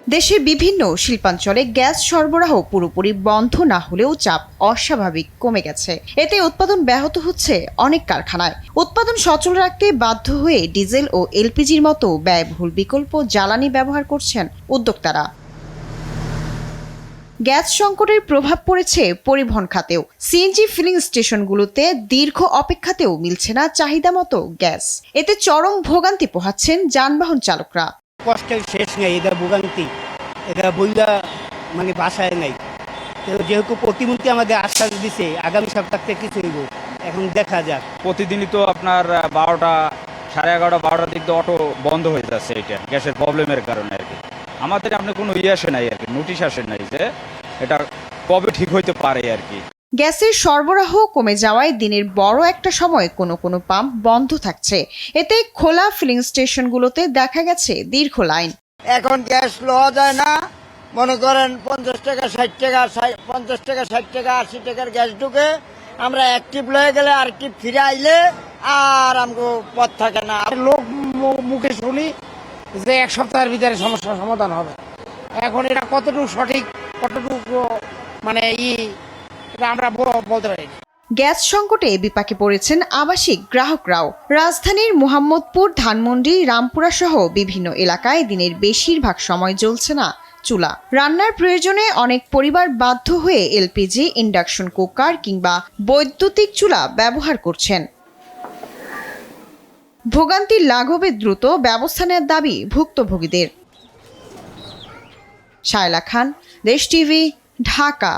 দেশের বিভিন্ন শিল্পাঞ্চলে গ্যাস সরবরাহ পুরোপুরি বন্ধ না হলেও চাপ অস্বাভাবিক কমে গেছে। এতে উৎপাদন ব্যাহত হচ্ছে অনেক কারখানায়। উৎপাদন সচল রাখতে বাধ্য হয়ে ডিজেল ও এলপিজির মতো ব্যয়বহুল বিকল্প জ্বালানি ব্যবহার করছেন উদ্যোক্তারা। গ্যাস সংকটের প্রভাব পড়েছে পরিবহন খাতেও। সিএনজি ফিলিং স্টেশনগুলোতে দীর্ঘ অপেক্ষাতেও মিলছে না চাহিদা মতো গ্যাস। এতে চরম ভোগান্তি পোহাচ্ছেন যানবাহন চালকরা। কষ্টের শেষ নেই, এটা ভোগান্তি, এটা বইটা মানে বাসায় নাই। যেহেতু প্রতিমন্ত্রী আমাদের আশ্বাস দিছে আগামী সপ্তাহ থেকে কিছু হইব, এখন দেখা যাক। প্রতিদিনই তো আপনার 12টা, 11:30, 12টার দিক দিয়ে অটো বন্ধ হয়ে যাচ্ছে, এটা গ্যাসের প্রবলেমের কারণে আর কি। আমাদের আপনি কোনো আসে নাই আর কি, নোটিশ আসে নাই যে এটা কবে ঠিক হইতে পারে আর কি। গ্যাসের সরবরাহ কমে যাওয়ায় দিনের বড় একটা সময় কোনো কোনো পাম্প বন্ধ থাকছে। এতে খোলা ফিলিং স্টেশনগুলোতে দেখা গেছে দীর্ঘ লাইন। এখন গ্যাস লওয়া যায় না, মনে করেন 50 টাকা 60 টাকা 50 টাকা 60 টাকা 80 টাকার গ্যাস ঢুকে, আমরা অ্যাক্টিভ লয়ে গেলে আর কি ফিরে আইলে আর আমাকে পথ থাকে না। লোক মুখে শুনি যে এক সপ্তাহের ভিতরে সমস্যার সমাধান হবে। এখন এটা কতটুকু সঠিক, কতটুকু মানে এটা আমরা বলতে পারি। গ্যাস সংকটে বিপাকে পড়েছেন আবাসিক গ্রাহকরাও। রাজধানীর মোহাম্মদপুর, ধানমন্ডি, রামপুরা সহ বিভিন্ন এলাকায় দিনের বেশিরভাগ সময় জ্বলছে না চুলা। রান্নার প্রয়োজনে অনেক পরিবার বাধ্য হয়ে এলপিজি, ইন্ডাকশন কুকার কিংবা বৈদ্যুতিক চুলা ব্যবহার করছেন। ভোগান্তি লাঘবে দ্রুত ব্যবস্থা নেওয়ার দাবি ভুক্তভোগীদের। শায়লা খান, দেশ টিভি, ঢাকা।